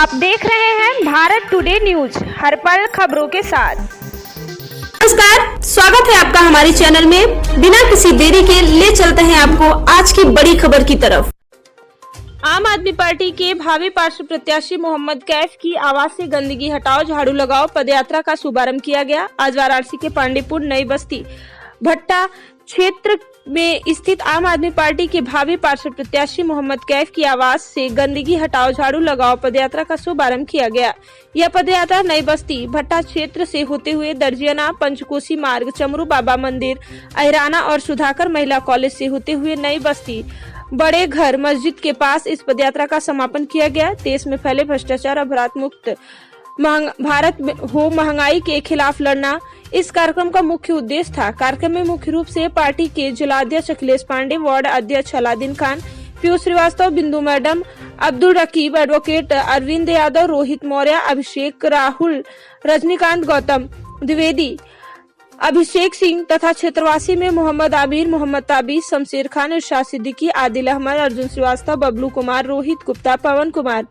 आप देख रहे हैं भारत टुडे न्यूज, हर पल खबरों के साथ। नमस्कार, स्वागत है आपका हमारे चैनल में। बिना किसी देरी के ले चलते हैं आपको आज की बड़ी खबर की तरफ। आम आदमी पार्टी के भावी पार्षद प्रत्याशी मोहम्मद कैफ की आवाज से गंदगी हटाओ झाड़ू लगाओ पदयात्रा का शुभारंभ किया गया। आज वाराणसी के पांडेपुर नई बस्ती भट्टा क्षेत्र में स्थित आम आदमी पार्टी के भावी पार्षद प्रत्याशी मोहम्मद कैफ की आवाज से गंदगी हटाओ झाड़ू लगाओ पदयात्रा का शुभारंभ किया गया। यह पदयात्रा नई बस्ती भट्टा क्षेत्र से होते हुए दर्जियाना पंचकोसी मार्ग, चमरू बाबा मंदिर, अहिराना और सुधाकर महिला कॉलेज से होते हुए नई बस्ती बड़े घर मस्जिद के पास इस पदयात्रा का समापन किया गया। देश में फैले भ्रष्टाचार, अपराध मुक्त भारत हो, महंगाई के खिलाफ लड़ना इस कार्यक्रम का मुख्य उद्देश्य था। कार्यक्रम में मुख्य रूप से पार्टी के जिलाध्यक्ष अखिलेश पांडे, वार्ड अध्यक्ष अलादीन खान, पीयूष श्रीवास्तव, बिंदु मैडम, अब्दुल रकीब, एडवोकेट अरविंद यादव, रोहित मौर्य, अभिषेक, राहुल, रजनीकांत, गौतम द्विवेदी, अभिषेक सिंह तथा क्षेत्रवासी में मोहम्मद आमिर, मोहम्मद ताबिज, शमशेर खान, इरशाद सिद्दीकी, आदिल अहमद, अर्जुन श्रीवास्तव, बबलू कुमार, रोहित गुप्ता, पवन कुमार,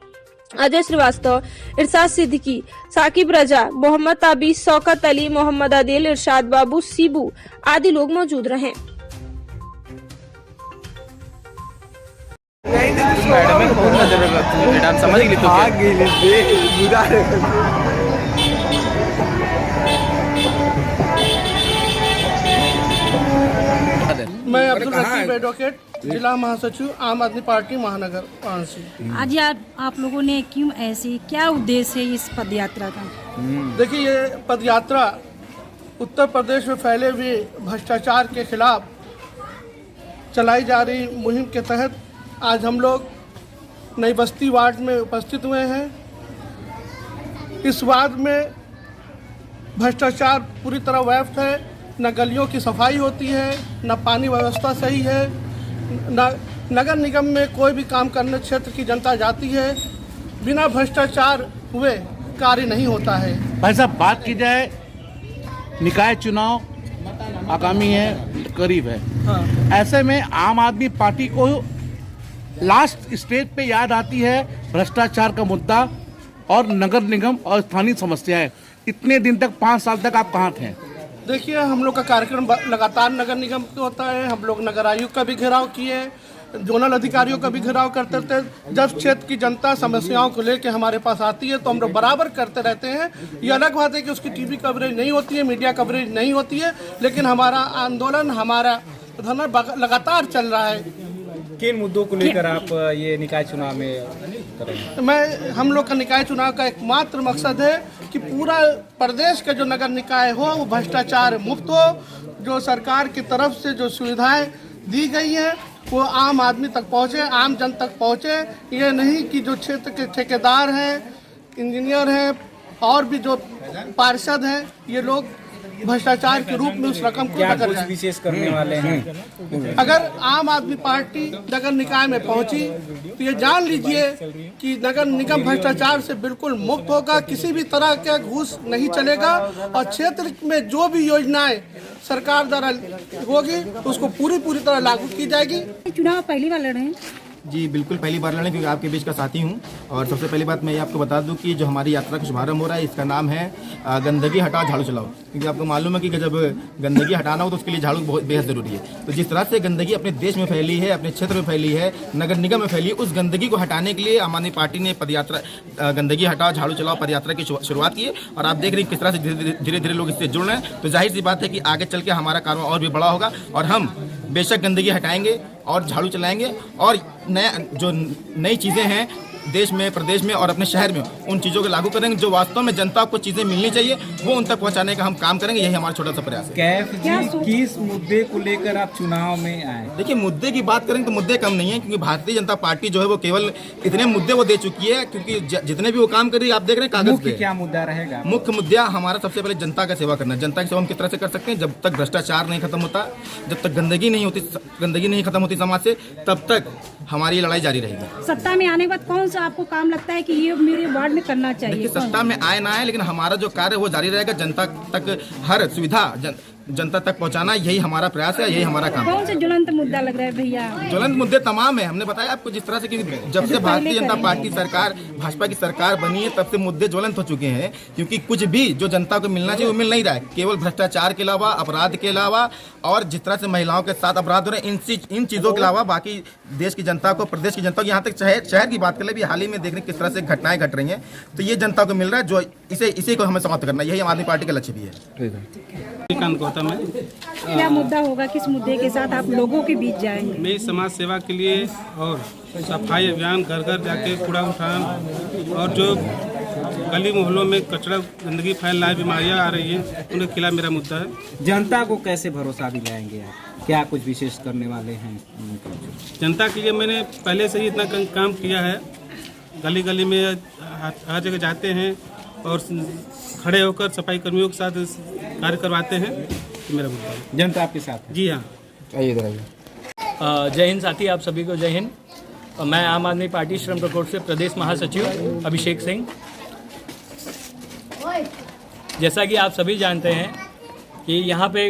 अजय श्रीवास्तव, इरशाद सिद्दीकी, साकिब रजा, मोहम्मद ताबिज, शौकत अली, मोहम्मद आदिल, इरशाद बाबू, सीबू आदि लोग मौजूद रहे। मैं अब्दुल रकीब, एडवोकेट, जिला महासचिव, आम आदमी पार्टी महानगर वाराणसी। आज आप लोगों ने क्यों ऐसे, क्या उद्देश्य है इस पदयात्रा का? देखिए, ये पदयात्रा उत्तर प्रदेश में फैले हुए भ्रष्टाचार के खिलाफ चलाई जा रही मुहिम के तहत आज हम लोग नई बस्ती वार्ड में उपस्थित हुए हैं। इस वार्ड में भ्रष्टाचार पूरी तरह व्याप्त है। न गलियों की सफाई होती है, न पानी व्यवस्था सही है, न नगर निगम में कोई भी काम करने क्षेत्र की जनता जाती है। बिना भ्रष्टाचार हुए कार्य नहीं होता है। भाई साहब, बात की जाए निकाय चुनाव आगामी है, करीब है। हाँ। ऐसे में आम आदमी पार्टी को लास्ट स्टेज पे याद आती है भ्रष्टाचार का मुद्दा और नगर निगम और स्थानीय समस्याएं। इतने दिन तक 5 साल तक आप कहाँ थे? देखिए, हम लोग का कार्यक्रम लगातार नगर निगम का होता है। हम लोग नगर आयुक्त का भी घेराव किए, जोनल अधिकारियों का भी घेराव करते थे। जब क्षेत्र की जनता समस्याओं को लेकर हमारे पास आती है तो हम लोग बराबर करते रहते हैं। ये अलग बात है कि उसकी टीवी कवरेज नहीं होती है, मीडिया कवरेज नहीं होती है, लेकिन हमारा आंदोलन, हमारा धरना लगातार चल रहा है। किन मुद्दों को लेकर आप ये निकाय चुनाव में करेंगे? हम लोग का निकाय चुनाव का एकमात्र मकसद है कि पूरा प्रदेश का जो नगर निकाय हो वो भ्रष्टाचार मुक्त हो। जो सरकार की तरफ से जो सुविधाएं दी गई हैं वो आम आदमी तक पहुंचे, आम जन तक पहुंचे। ये नहीं कि जो क्षेत्र के ठेकेदार हैं, इंजीनियर हैं और भी जो पार्षद हैं, ये लोग भ्रष्टाचार के रूप में उस रकम को क्या कुछ विशेष करने वाले हैं? अगर आम आदमी पार्टी नगर निकाय में पहुंची तो ये जान लीजिए कि नगर निगम भ्रष्टाचार से बिल्कुल मुक्त होगा। किसी भी तरह का घूस नहीं चलेगा और क्षेत्र में जो भी योजनाएं सरकार द्वारा होगी उसको पूरी तरह लागू की जाएगी। चुनाव पहली बार लड़ रहे हैं? जी बिल्कुल पहली बार लड़े, क्योंकि आपके बीच का साथी हूं। और सबसे पहली बात मैं ये आपको बता दूं कि जो हमारी यात्रा का शुभारंभ हो रहा है इसका नाम है गंदगी हटाओ झाड़ू चलाओ। क्योंकि आपको मालूम है कि जब गंदगी हटाना हो तो उसके लिए झाड़ू बहुत बेहद ज़रूरी है। तो जिस तरह से गंदगी अपने देश में फैली है, अपने क्षेत्र में फैली है, नगर निगम में फैली, उस गंदगी को हटाने के लिए आम आदमी पार्टी ने पदयात्रा गंदगी हटाओ झाड़ू चलाओ पदयात्रा की शुरुआत की है। और आप देख रहे हैं किस तरह से धीरे धीरे लोग इससे जुड़ रहे हैं। तो जाहिर सी बात है कि आगे चल के हमारा कार्य और भी बड़ा होगा और हम बेशक गंदगी हटाएंगे और झाड़ू चलाएंगे और जो नई चीज़ें हैं देश में, प्रदेश में और अपने शहर में, उन चीज़ों को लागू करेंगे। जो वास्तव में जनता को चीज़ें मिलनी चाहिए वो उन तक पहुंचाने का हम काम करेंगे। यही हमारा छोटा सा प्रयास है। कैफ जी, किस मुद्दे को लेकर आप चुनाव में आए? देखिए, मुद्दे की बात करेंगे तो मुद्दे कम नहीं है, क्योंकि भारतीय जनता पार्टी जो है वो केवल इतने मुद्दे वो दे चुकी है, क्योंकि जितने भी वो काम कर रही है आप देख रहे हैं कागज पे। क्या मुद्दा रहेगा? मुख्य मुद्दा हमारा सबसे पहले जनता का सेवा करना है। जनता की सेवा हम किस तरह से कर सकते हैं? जब तक भ्रष्टाचार नहीं खत्म होता, जब तक गंदगी नहीं खत्म होती समाज से, तब तक हमारी लड़ाई जारी रहेगी। सत्ता में आने के बाद कौन सा आपको काम लगता है कि ये मेरे वार्ड में करना चाहिए? देखिए, सत्ता में आए ना आए, लेकिन हमारा जो कार्य वो जारी रहेगा। जनता तक हर सुविधा जनता तक पहुंचाना, यही हमारा प्रयास है, यही हमारा काम है। कौन से ज्वलंत मुद्दा लग रहा है भैया? ज्वलंत मुद्दे तमाम है, हमने बताया आपको जिस तरह से, क्योंकि जब से भारतीय जनता पार्टी सरकार, भाजपा की सरकार बनी है, तब से मुद्दे ज्वलंत हो चुके हैं। क्योंकि कुछ भी जो जनता को मिलना चाहिए वो मिल नहीं रहा है, केवल भ्रष्टाचार के अलावा, अपराध के अलावा, और जिस तरह से महिलाओं के साथ अपराध हो रहे हैं, इन चीज़ों के अलावा बाकी देश की जनता को, प्रदेश की जनता को, यहाँ तक शहर की बात कर ले भी हाल ही में देख रहे हैं किस तरह से घटनाएं घट रही हैं। तो ये जनता को मिल रहा है, जो इसे को हमें समाप्त करना, यही आम आदमी पार्टी का लक्ष्य भी है। गौतम है। क्या मुद्दा होगा, किस मुद्दे के साथ आप लोगों के बीच जाएंगे? मैं समाज सेवा के लिए और सफाई अभियान, घर घर जाके कूड़ा उठान, और जो गली मोहल्लों में कचरा गंदगी फैल रहा है, बीमारियां आ रही हैं, उनके खिलाफ मेरा मुद्दा है। जनता को कैसे भरोसा दिलाएंगे आप? क्या कुछ विशेष करने वाले हैं? जनता के लिए मैंने पहले से ही इतना काम किया है, गली गली में हर जगह जाते हैं और खड़े होकर सफाई कर्मियों के साथ कार्य करवाते हैं। तो मेरा मुद्दा है। जनता आपके साथ है? जी हाँ। जय हिंद साथी, आप सभी को जय हिंद। मैं आम आदमी पार्टी श्रम प्रकोष्ठ से प्रदेश महासचिव अभिषेक सिंह। जैसा कि आप सभी जानते हैं कि यहाँ पे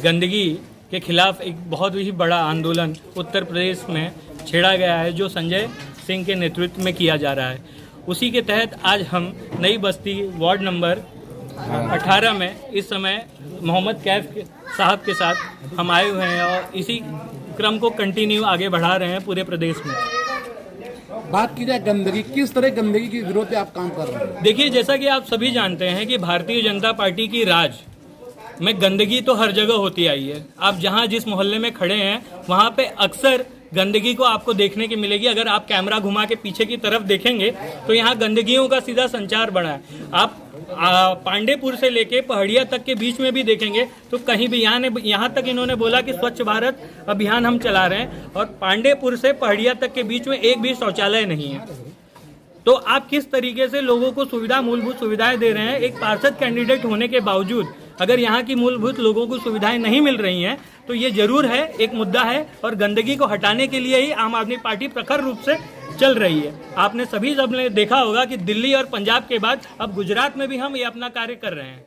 गंदगी के खिलाफ एक बहुत ही बड़ा आंदोलन उत्तर प्रदेश में छेड़ा गया है, जो संजय सिंह के नेतृत्व में किया जा रहा है। उसी के तहत आज हम नई बस्ती वार्ड नंबर 18 में इस समय मोहम्मद कैफ साहब के साथ हम आए हुए हैं और इसी क्रम को कंटिन्यू आगे बढ़ा रहे हैं पूरे प्रदेश में। बात की जाए गंदगी, किस तरह गंदगी के विरोध पे आप काम कर रहे हैं? देखिए, जैसा कि आप सभी जानते हैं कि भारतीय जनता पार्टी की राज में गंदगी तो हर जगह होती आई है। आप जहां जिस मोहल्ले में खड़े हैं वहां पे अक्सर गंदगी को आपको देखने की मिलेगी। अगर आप कैमरा घुमा के पीछे की तरफ देखेंगे तो यहाँ गंदगियों का सीधा संचार बना है। आप पांडेपुर से लेके पहाड़िया तक के बीच में भी देखेंगे तो कहीं भी यहाँ तक इन्होंने बोला कि स्वच्छ भारत अभियान हम चला रहे हैं और पांडेपुर से पहाड़िया तक के बीच में एक भी शौचालय नहीं है। तो आप किस तरीके से लोगों को मूलभूत सुविधाएं दे रहे हैं? एक पार्षद कैंडिडेट होने के बावजूद अगर यहाँ की मूलभूत लोगों को सुविधाएं नहीं मिल रही हैं तो ये जरूर है, एक मुद्दा है। और गंदगी को हटाने के लिए ही आम आदमी पार्टी प्रखर रूप से चल रही है। आपने सबने देखा होगा कि दिल्ली और पंजाब के बाद अब गुजरात में भी हम ये अपना कार्य कर रहे हैं।